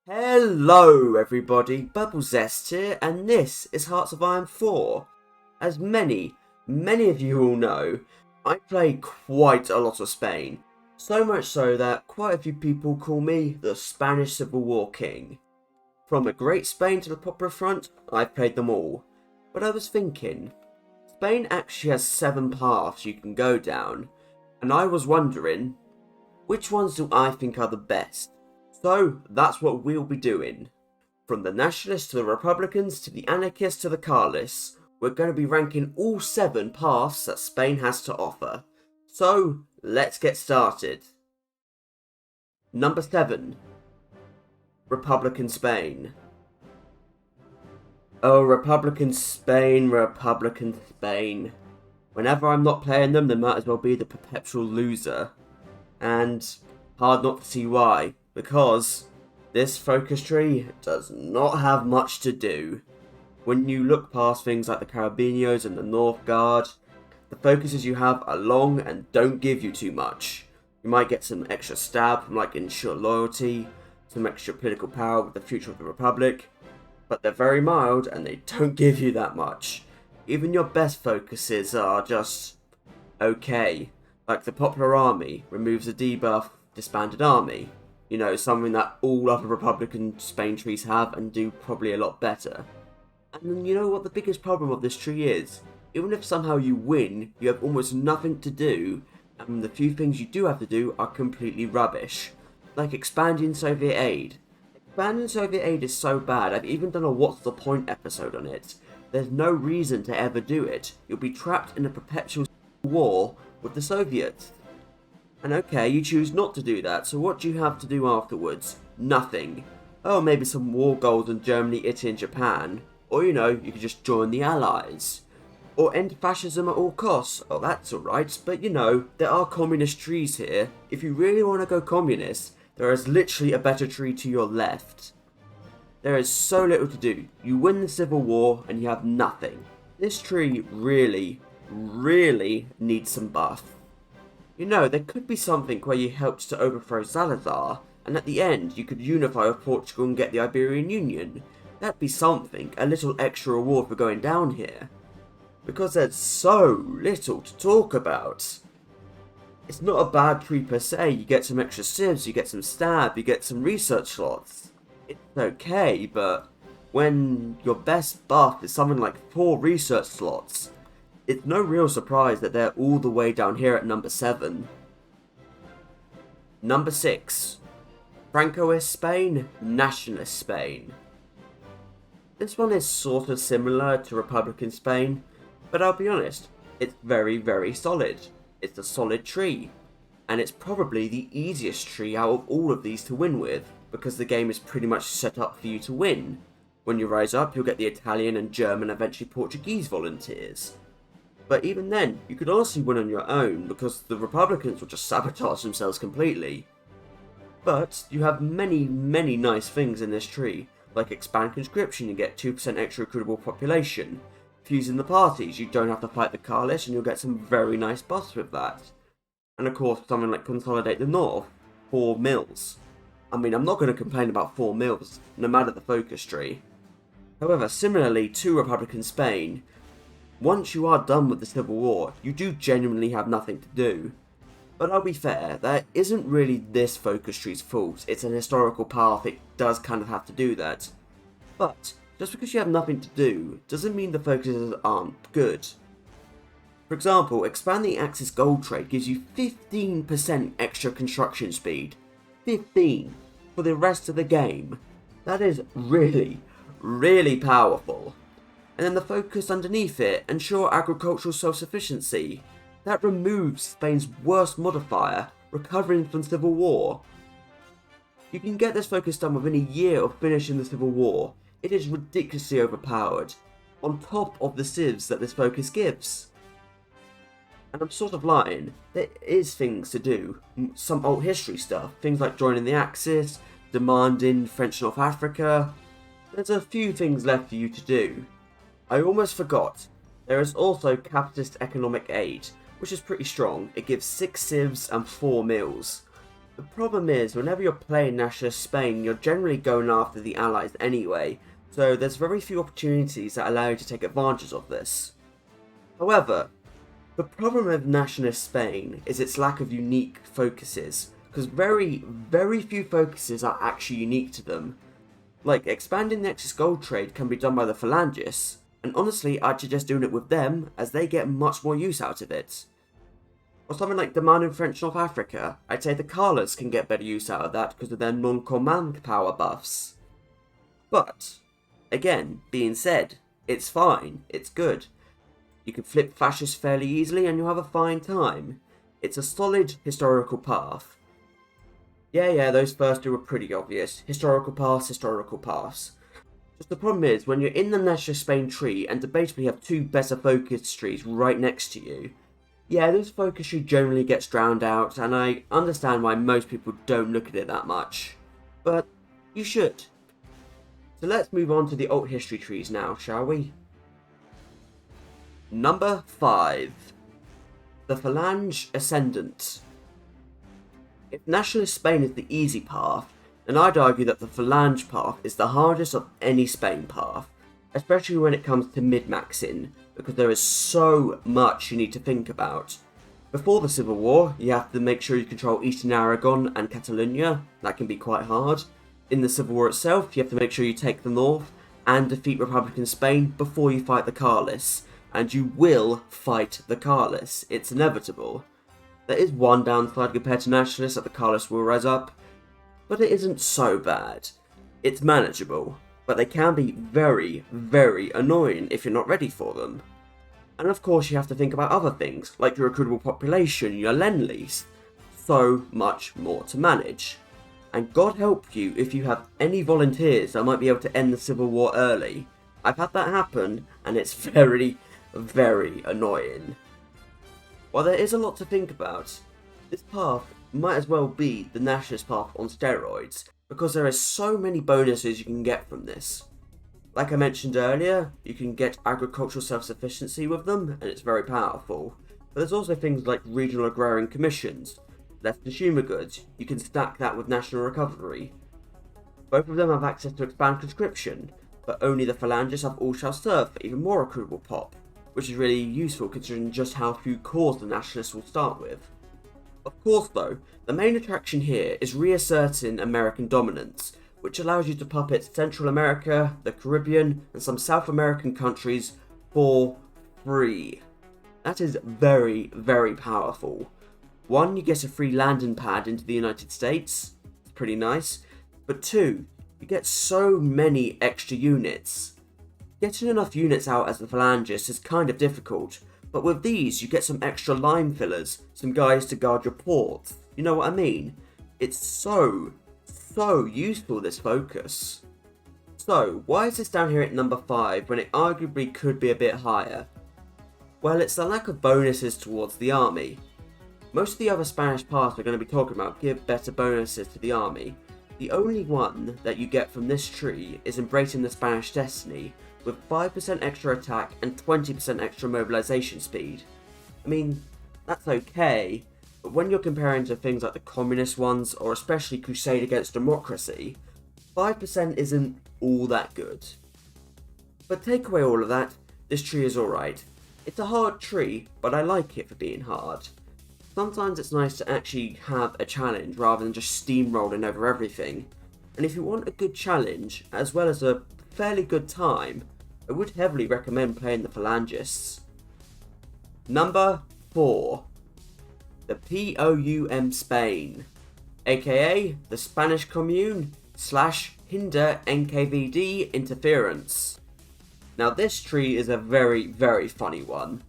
Hello everybody, Bubblezest here, and this is Hearts of Iron 4. As many of you all know, I play quite a lot of Spain. So much so that quite a few people call me the Spanish Civil War King. From the Great Spain to the Popular Front, I've played them all. But I was thinking, Spain actually has 7 paths you can go down, and I was wondering, which ones do I think are the best? So, that's what we'll be doing. From the Nationalists to the Republicans to the Anarchists to the Carlists, we're going to be ranking all 7 paths that Spain has to offer. So, let's get started. Number 7. Republican Spain. Oh, Republican Spain. Whenever I'm not playing them, they might as well be the perpetual loser. And hard not to see why. Because this focus tree does not have much to do. When you look past things like the Carabineros and the North Guard, the focuses you have are long and don't give you too much. You might get some extra stab from like ensure loyalty, some extra political power with the future of the Republic, but they're very mild and they don't give you that much. Even your best focuses are just okay. Like the Popular Army removes the debuff Disbanded Army. You know, something that all other Republican Spain trees have and do probably a lot better. And then you know what the biggest problem of this tree is? Even if somehow you win, you have almost nothing to do, and the few things you do have to do are completely rubbish. Like expanding Soviet aid. Expanding Soviet aid is so bad, I've even done a What's the Point episode on it. There's no reason to ever do it. You'll be trapped in a perpetual war with the Soviets. And okay, you choose not to do that, so what do you have to do afterwards? Nothing. Oh, maybe some war goals in Germany, Italy and Japan. Or you know, you could just join the Allies. Or end fascism at all costs. Oh, that's alright, but you know, there are communist trees here. If you really want to go communist, there is literally a better tree to your left. There is so little to do. You win the Civil War and you have nothing. This tree really needs some buff. You know, there could be something where you helped to overthrow Salazar, and at the end you could unify with Portugal and get the Iberian Union. That'd be something, a little extra reward for going down here. Because there's so little to talk about. It's not a bad tree per se, you get some extra civs, you get some stab, you get some research slots. It's okay, but when your best buff is something like 4 research slots, it's no real surprise that they're all the way down here at number 7. Number 6. Francoist Spain, Nationalist Spain. This one is sort of similar to Republican Spain, but I'll be honest, it's very solid. It's a solid tree, and it's probably the easiest tree out of all of these to win with, because the game is pretty much set up for you to win. When you rise up, you'll get the Italian and German, eventually Portuguese volunteers. But even then, you could honestly win on your own, because the Republicans will just sabotage themselves completely. But you have many nice things in this tree, like expand conscription, you get 2% extra recruitable population. Fusing the parties, you don't have to fight the Carlists and you'll get some very nice buffs with that. And of course, something like consolidate the North, 4 mills. I mean, I'm not going to complain about 4 mills, no matter the focus tree. However, similarly to Republican Spain, once you are done with the Civil War, you do genuinely have nothing to do. But I'll be fair, that isn't really this focus tree's fault. It's an historical path, it does kind of have to do that. But, just because you have nothing to do, doesn't mean the focuses aren't good. For example, expanding the Axis gold trade gives you 15% extra construction speed. 15! For the rest of the game. That is really powerful. And then the focus underneath it, ensure agricultural self-sufficiency. That removes Spain's worst modifier, recovering from Civil War. You can get this focus done within a year of finishing the Civil War. It is ridiculously overpowered, on top of the civs that this focus gives. And I'm sort of lying, there is things to do, some old history stuff, things like joining the Axis, demanding French North Africa. There's a few things left for you to do. I almost forgot, there is also capitalist economic aid, which is pretty strong. It gives 6 civs and 4 mills. The problem is, whenever you're playing Nationalist Spain, you're generally going after the Allies anyway, so there's very few opportunities that allow you to take advantage of this. However, the problem with Nationalist Spain is its lack of unique focuses, because very few focuses are actually unique to them. Like, expanding the excess gold trade can be done by the Phalangists, and honestly I'd suggest doing it with them, as they get much more use out of it. Or something like demanding French North Africa, I'd say the Carlists can get better use out of that because of their non-command power buffs. But, again, being said, it's fine, it's good. You can flip fascists fairly easily and you'll have a fine time. It's a solid historical path. Yeah, those first two were pretty obvious. Historical paths. Just the problem is, when you're in the Nationalist Spain tree and debatably have two better focus trees right next to you, yeah, this focus tree generally gets drowned out, and I understand why most people don't look at it that much. But you should. So let's move on to the alt history trees now, shall we? Number 5. The Phalange Ascendant. If Nationalist Spain is the easy path, then I'd argue that the Phalange path is the hardest of any Spain path, especially when it comes to min-maxing, because there is so much you need to think about. Before the Civil War, you have to make sure you control Eastern Aragon and Catalonia. That can be quite hard. In the Civil War itself, you have to make sure you take the north and defeat Republican Spain before you fight the Carlists. And you will fight the Carlists. It's inevitable. There is one downside compared to Nationalists, that the Carlists will rise up, but it isn't so bad. It's manageable, but they can be very annoying if you're not ready for them. And of course you have to think about other things, like your recruitable population, your lend-lease. So much more to manage. And God help you if you have any volunteers that might be able to end the Civil War early. I've had that happen, and it's very annoying. While there is a lot to think about, this path might as well be the Nationalist path on steroids, because there are so many bonuses you can get from this. Like I mentioned earlier, you can get agricultural self-sufficiency with them, and it's very powerful. But there's also things like regional agrarian commissions, less consumer goods. You can stack that with national recovery. Both of them have access to expand conscription, but only the Phalangists have all shall serve for even more recruitable pop, which is really useful considering just how few cores the Nationalists will start with. Of course though, the main attraction here is reasserting American dominance, which allows you to puppet Central America, the Caribbean, and some South American countries for free. That is very powerful. 1, you get a free landing pad into the United States, it's pretty nice, but 2, you get so many extra units. Getting enough units out as the Phalangists is kind of difficult, but with these you get some extra line fillers, some guys to guard your ports, you know what I mean? It's so useful, this focus. So, why is this down here at number 5 when it arguably could be a bit higher? Well, it's the lack of bonuses towards the army. Most of the other Spanish paths we're going to be talking about give better bonuses to the army. The only one that you get from this tree is Embracing the Spanish Destiny, with 5% extra attack and 20% extra mobilization speed. I mean, that's okay, but when you're comparing to things like the communist ones, or especially Crusade Against Democracy, 5% isn't all that good. But take away all of that, this tree is alright. It's a hard tree, but I like it for being hard. Sometimes it's nice to actually have a challenge rather than just steamrolling over everything. And if you want a good challenge, as well as a fairly good time, I would heavily recommend playing the Phalangists. Number 4. The POUM Spain, aka the Spanish Commune / hinder NKVD interference. Now this tree is a very funny one,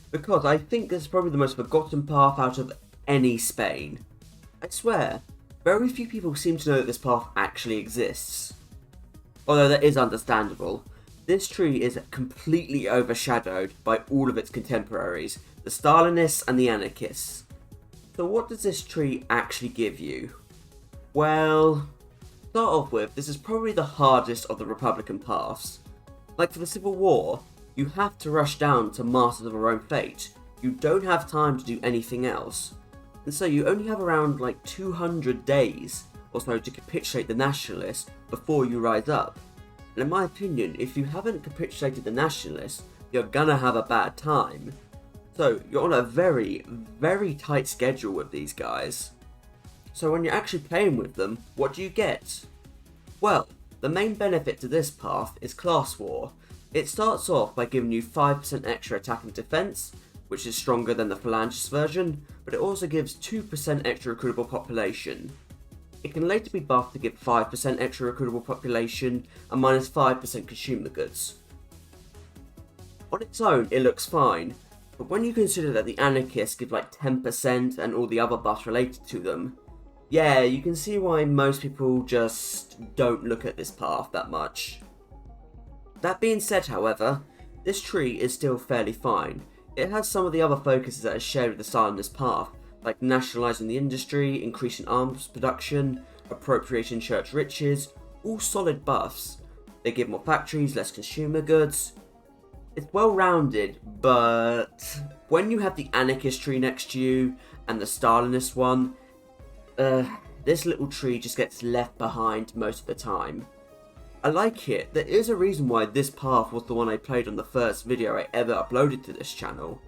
because I think this is probably the most forgotten path out of any Spain. I swear, very few people seem to know that this path actually exists. Although that is understandable. This tree is completely overshadowed by all of its contemporaries, the Stalinists and the Anarchists. So what does this tree actually give you? Well, to start off with, this is probably the hardest of the Republican paths. Like for the Civil War, you have to rush down to Masters of Our Own Fate. You don't have time to do anything else. and so you only have around like 200 days or so to capitulate the Nationalists before you rise up. And in my opinion, if you haven't capitulated the Nationalists, you're gonna have a bad time. So you're on a very, very tight schedule with these guys. So when you're actually playing with them, what do you get? Well, the main benefit to this path is Class War. It starts off by giving you 5% extra attack and defense, which is stronger than the Phalangist version, but it also gives 2% extra recruitable population. It can later be buffed to give 5% extra recruitable population and minus 5% consumer goods. On its own, it looks fine, but when you consider that the Anarchists give like 10% and all the other buffs related to them, yeah, you can see why most people just don't look at this path that much. That being said, however, this tree is still fairly fine. It has some of the other focuses that are shared with the Stalinist path, like nationalising the industry, increasing arms production, appropriating church riches, all solid buffs. They give more factories, less consumer goods. It's well rounded, but when you have the Anarchist tree next to you and the Stalinist one, this little tree just gets left behind most of the time. I like it. There is a reason why this path was the one I played on the first video I ever uploaded to this channel.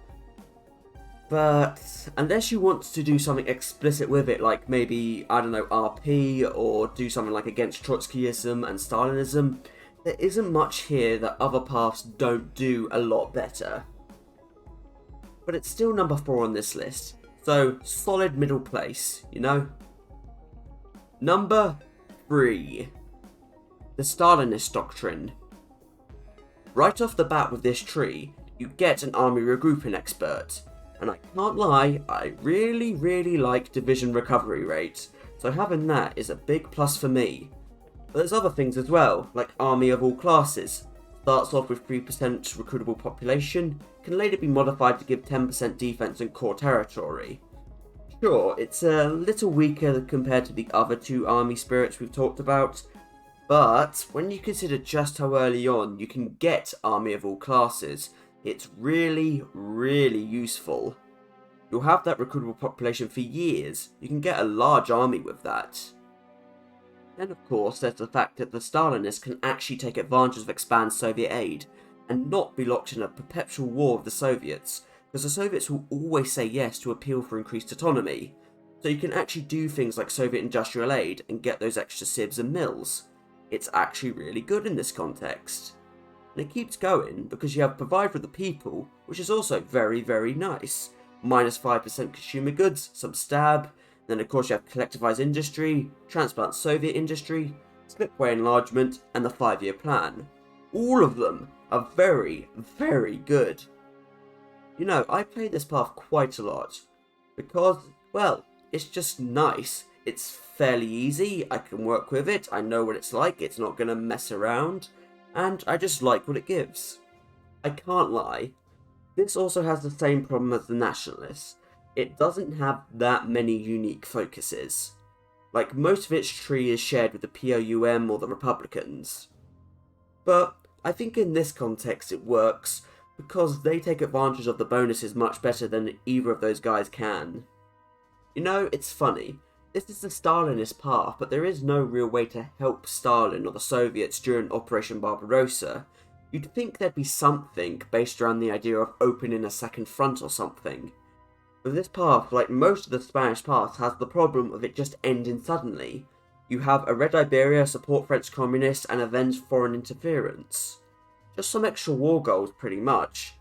But unless you want to do something explicit with it, like maybe, I don't know, RP, or do something like against Trotskyism and Stalinism, there isn't much here that other paths don't do a lot better. But it's still number 4 on this list, so solid middle place, you know? Number 3. The Stalinist Doctrine. Right off the bat with this tree, you get an army regrouping expert. And I can't lie, I really like division recovery rate, so having that is a big plus for me. But there's other things as well, like army of all classes. Starts off with 3% recruitable population, can later be modified to give 10% defense and core territory. Sure, it's a little weaker compared to the other 2 army spirits we've talked about, but when you consider just how early on you can get army of all classes, it's really useful. You'll have that recruitable population for years. You can get a large army with that. Then of course there's the fact that the Stalinists can actually take advantage of expanded Soviet aid and not be locked in a perpetual war with the Soviets, because the Soviets will always say yes to appeal for increased autonomy. So you can actually do things like Soviet industrial aid and get those extra sieves and mills. It's actually really good in this context. And it keeps going because you have Provide for the People, which is also very nice. Minus 5% consumer goods, some stab, then of course you have Collectivized Industry, Transplant Soviet Industry, Slipway Enlargement, and the 5-year plan. All of them are very good. You know, I play this path quite a lot, because, well, it's just nice. It's fairly easy, I can work with it, I know what it's like, it's not gonna mess around, and I just like what it gives. I can't lie. This also has the same problem as the Nationalists. It doesn't have that many unique focuses. Like, most of its tree is shared with the POUM or the Republicans. But I think in this context it works, because they take advantage of the bonuses much better than either of those guys can. You know, it's funny. This is the Stalinist path, but there is no real way to help Stalin or the Soviets during Operation Barbarossa. You'd think there'd be something based around the idea of opening a second front or something. But this path, like most of the Spanish paths, has the problem of it just ending suddenly. You have a Red Iberia, support French communists, and avenge foreign interference. Just some extra war goals, pretty much.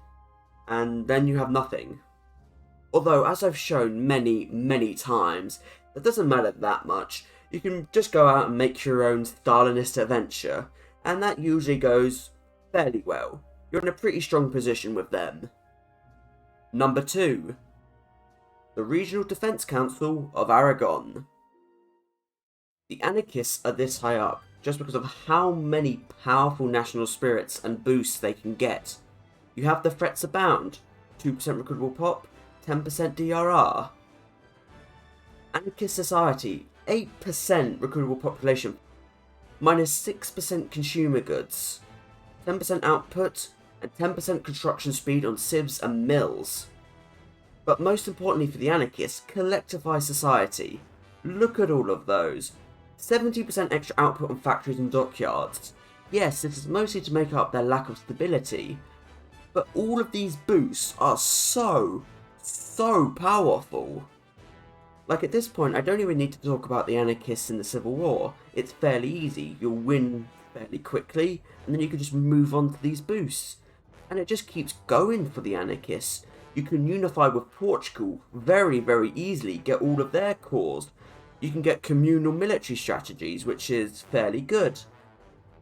And then you have nothing. Although, as I've shown many times, it doesn't matter that much. You can just go out and make your own Stalinist adventure, and that usually goes fairly well. You're in a pretty strong position with them. Number 2. The Regional Defence Council of Aragon. The Anarchists are this high up just because of how many powerful national spirits and boosts they can get. You have the threats abound, 2% recruitable pop, 10% DRR. Anarchist Society, 8% recruitable population, minus 6% consumer goods, 10% output, and 10% construction speed on sieves and mills. But most importantly for the Anarchists, collectivise society. Look at all of those. 70% extra output on factories and dockyards. Yes, this is mostly to make up their lack of stability, but all of these boosts are so powerful. Like at this point, I don't even need to talk about the Anarchists in the Civil War. It's fairly easy. You'll win fairly quickly, and then you can just move on to these boosts. And it just keeps going for the Anarchists. You can unify with Portugal very easily, get all of their cores. You can get communal military strategies, which is fairly good.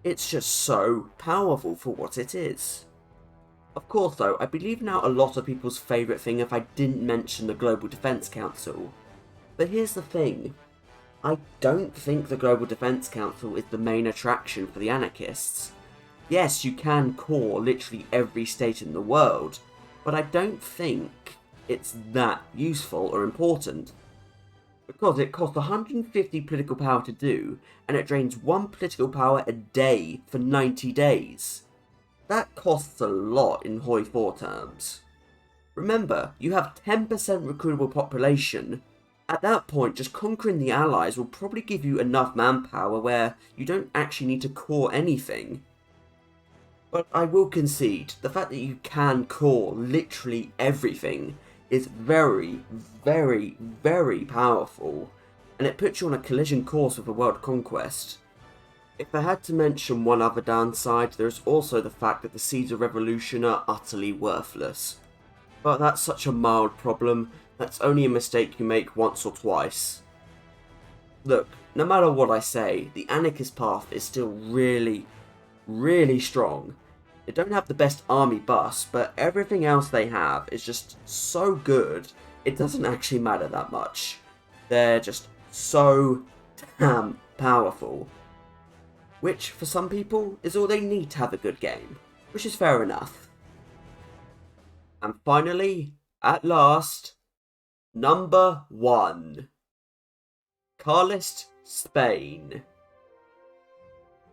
It's just so powerful for what it is. Of course though, I believe now a lot of people's favourite thing if I didn't mention the Global Defence Council. But here's the thing, I don't think the Global Defence Council is the main attraction for the Anarchists. Yes, you can core literally every state in the world, but I don't think it's that useful or important. Because it costs 150 political power to do, and it drains 1 political power a day for 90 days. That costs a lot in Hoi 4 terms. Remember, you have 10% recruitable population. At that point, just conquering the Allies will probably give you enough manpower where you don't actually need to core anything. But I will concede, the fact that you can core literally everything is very powerful, and it puts you on a collision course with a world conquest. If I had to mention one other downside, there is also the fact that the seeds of revolution are utterly worthless. But that's such a mild problem, that's only a mistake you make once or twice. Look, no matter what I say, the anarchist path is still really strong. They don't have the best army bus, but everything else they have is just so good, it doesn't actually matter that much. They're just so damn powerful. Which, for some people, is all they need to have a good game, which is fair enough. And finally, at last, number 1. Carlist, Spain.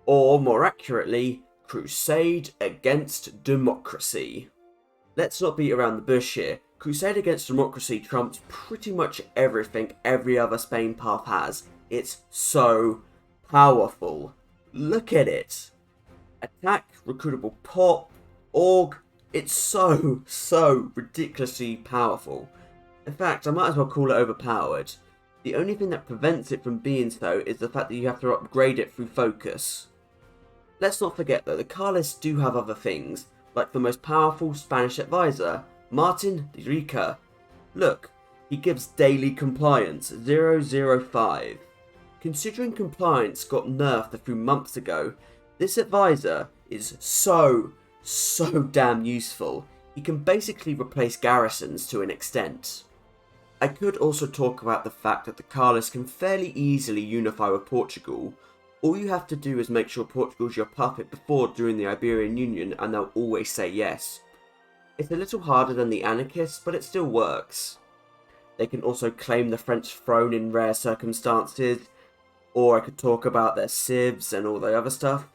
Or, more accurately, Crusade Against Democracy. Let's not beat around the bush here. Crusade Against Democracy trumps pretty much everything every other Spain path has. It's so powerful. Look at it. Attack, recruitable pop, org. It's so ridiculously powerful. In fact, I might as well call it overpowered. The only thing that prevents it from being so is the fact that you have to upgrade it through focus. Let's not forget though, the Carlists do have other things, like the most powerful Spanish advisor, Martin de Rica. Look, he gives daily compliance, 005. Considering compliance got nerfed a few months ago, this advisor is so damn useful. He can basically replace garrisons to an extent. I could also talk about the fact that the Carlists can fairly easily unify with Portugal. All you have to do is make sure Portugal's your puppet before doing the Iberian Union and they'll always say yes. It's a little harder than the Anarchists, but it still works. They can also claim the French throne in rare circumstances, or I could talk about their civs and all the other stuff,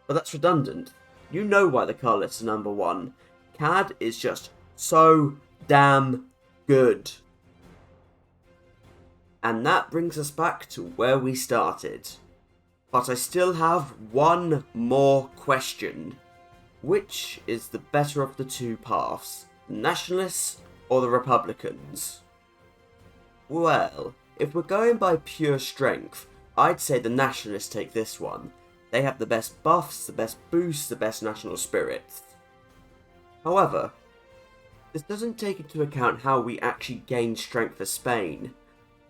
but that's redundant. You know why the Carlists are number 1. CAD is just so damn good. And that brings us back to where we started. But I still have one more question. Which is the better of the two paths? The Nationalists or the Republicans? Well, if we're going by pure strength, I'd say the Nationalists take this one. They have the best buffs, the best boosts, the best national spirits. However, this doesn't take into account how we actually gain strength for Spain.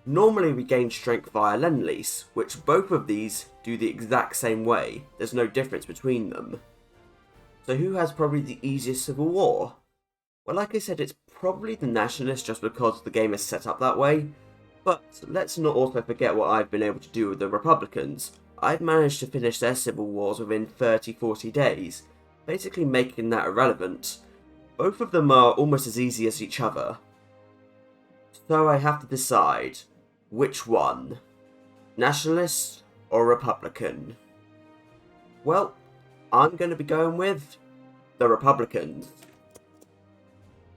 Normally we gain strength via Lend-Lease, which both of these do the exact same way. There's no difference between them. So who has probably the easiest civil war? Well, like I said, it's probably the Nationalists just because the game is set up that way. But let's not also forget what I've been able to do with the Republicans. I've managed to finish their civil wars within 30-40 days, basically making that irrelevant. Both of them are almost as easy as each other. So I have to decide, which one? Nationalist or Republican? Well, I'm going to be going with the Republicans.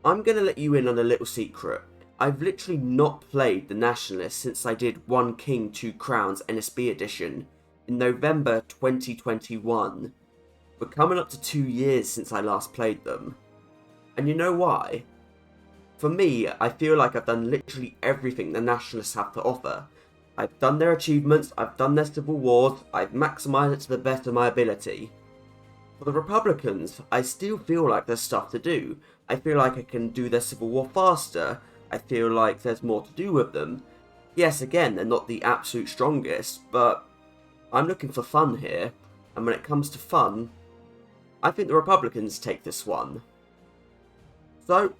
I'm going to let you in on a little secret. I've literally not played the Nationalists since I did One King, Two Crowns NSB edition in November 2021. We're coming up to 2 years since I last played them. And you know why? For me, I feel like I've done literally everything the Nationalists have to offer. I've done their achievements, I've done their civil wars, I've maximised it to the best of my ability. For the Republicans, I still feel like there's stuff to do. I feel like I can do their civil war faster. I feel like there's more to do with them. Yes, again, they're not the absolute strongest, but I'm looking for fun here, and when it comes to fun, I think the Republicans take this one. So,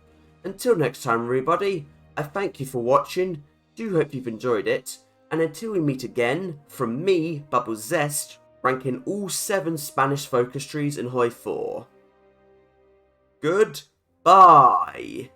until next time everybody, I thank you for watching, do hope you've enjoyed it, and until we meet again, from me, Bubble Zest, ranking all 7 Spanish focus trees in Hoi 4. Goodbye!